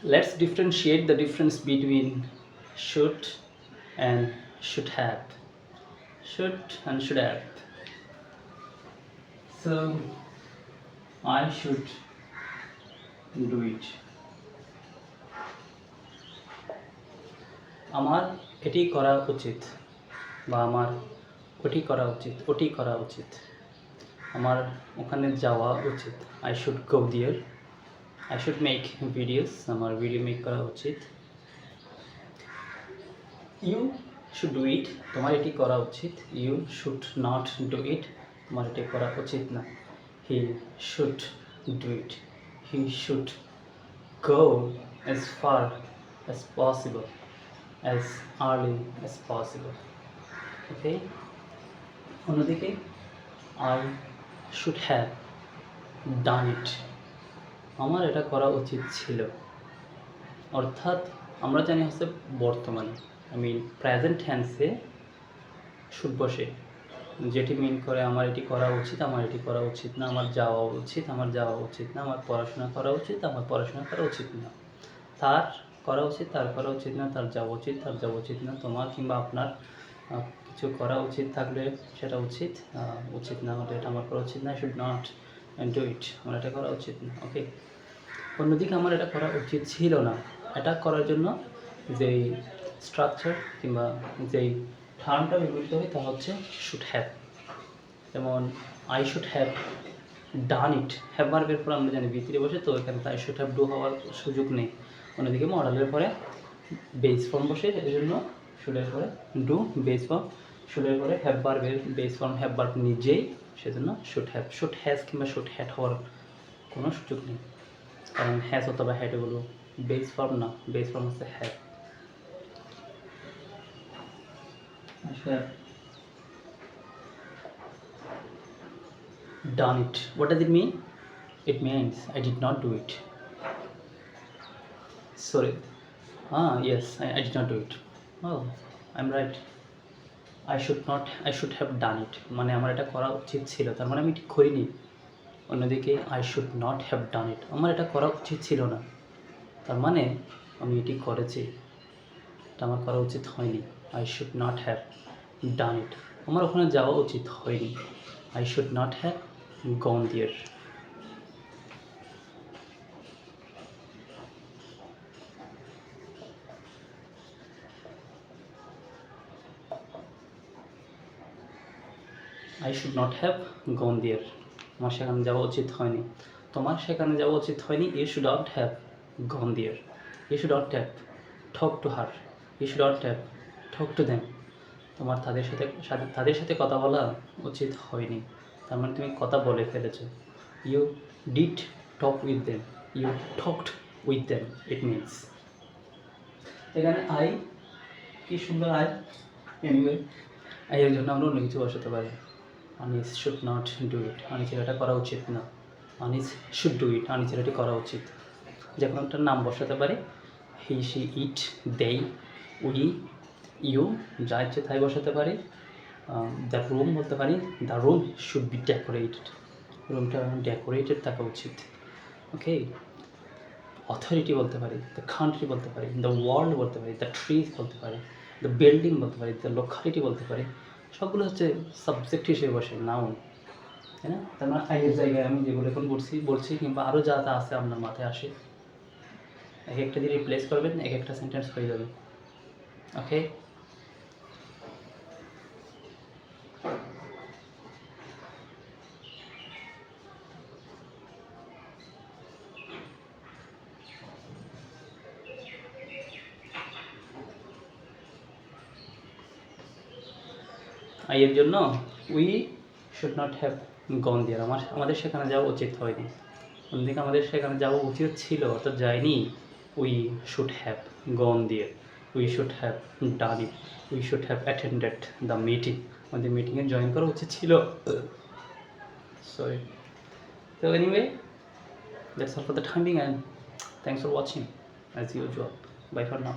Let's differentiate the difference between should and should have. Should and should have. So I should do it. আমার এটি করা উচিত বা আমার ওটি করা উচিত আমার ওখানে যাওয়া উচিত I should go there I should make videos আমার ভিডিও মেক করা উচিত ইউ শুড ডু ইট তোমার এটি করা উচিত you should not do it তোমার এটি করা উচিত না he should do it he should go as far as possible as early as possible. Okay, অন্যদিকে I should have done it আমার এটা করা উচিত ছিল অর্থাৎ আমরা জানি হচ্ছে বর্তমান প্রেজেন্ট টেন্সে শুড বসে যেটি মিন করে আমার এটি করা উচিত আমার এটি করা উচিত না আমার যাওয়া উচিত আমার যাওয়া উচিত না আমার পড়াশোনা করা উচিত আমার পড়াশোনা করা উচিত না তার করা উচিত তার করা উচিত না তার যাওয়া উচিত তার যাওয়া উচিত না তোমার কিংবা আপনার কিছু করা উচিত থাকলে সেটা উচিত উচিত না হলে এটা আমার করা উচিত না আই শুড নট ডু ইট আমার এটা করা উচিত না ওকে অন্যদিকে আমার এটা করা উচিত ছিল না এটা করার জন্য যেই স্ট্রাকচার কিংবা যেই টার্মটা ব্যবহৃত হয় তা হচ্ছে শুড হ্যাভ যেমন I should have done it have ভার্বের পর আমরা জানি ভিতরে বসে তো এখানে আই শুড হ্যাভ ডু হওয়ার সুযোগ নেই অন্যদিকে মডেলের পরে বেস ফর্ম বসে এই জন্য শুডের পরে ডু বেস ফর্ম শুডের পরে হ্যাভ ভার্বের বেস ফর্ম হ্যাভ ভার্ব নিজেই সেজন্য শুড হ্যাভ শুড হ্যাজ কিংবা শুড হ্যাড হওয়ার কোনো সুযোগ নেই কারণ হ্যাজ অথবা হ্যাড এগুলো বেস ফর্ম না বেস ফর্ম হচ্ছে have done it what does it mean it means I did not do it sorry yes I did not do it oh I'm right I should have done it মানে আমার এটা করা উচিত ছিল তার মানে আমি ঠিক করিনি অন্যদিকে I should not have done it আমার এটা করা উচিত ছিল না তার মানে আমি এটি করেছি এটা আমার করা উচিত হয়নি I should not have done it আমার ওখানে যাওয়া উচিত হয়নি I should not have gone there I should not have gone there আমার সেখানে যাওয়া উচিত হয়নি তোমার সেখানে যাওয়া উচিত হয়নি you should not have gone there you should not have talked to her you should not have talked to them তোমার তাদের সাথে কথা বলা উচিত হয়নি তার মানে তুমি কথা বলে ফেলেছো you did talk with them you talked with them it means এখানে I কি সুন্দর I anyway I এর জন্য আমরা অন্য কিছু বসাতে পারি Anis should not do it আনিসের এটা করা উচিত না আনিস শুড ডু ইট আনিসের এটি করা উচিত যে কোনো একটা নাম বসাতে পারি হি সি ইট দেই উই ইউ যা ইচ্ছে তাই বসাতে পারি দ্য রুম বলতে পারি the room should be decorated রুমটা ডেকোরেটেড থাকা উচিত ওকে অথরিটি বলতে পারি দ্য কান্ট্রি বলতে পারি দ্য ওয়ার্ল্ড বলতে পারি দ্য ট্রিজ বলতে পারি দ্য বিল্ডিং বলতে পারি দ্য লোকালিটি বলতে পারি সবগুলো হচ্ছে সাবজেক্ট হিসেবে বসে নাউন তাই না তার মানে আইয়ের জায়গায় আমি যেগুলো এখন বলছি কিংবা আরও যা যা আছে আপনার মাথায় আসে এক একটা দিয়ে রিপ্লেস করবেন এক একটা সেন্টেন্স হয়ে যাবে ওকে এর জন্য we should not have gone there আমাদের সেখানে যাওয়া উচিত হয়নি অন্যদিকে আমাদের সেখানে যাওয়া উচিত ছিল অর্থাৎ যায়নি we should have gone there we should have done it we should have attended the meeting আমাদের মিটিংয়ে জয়েন করা উচিত ছিল সরি তো anyway that's all for the timing and thanks for watching as usual bye for now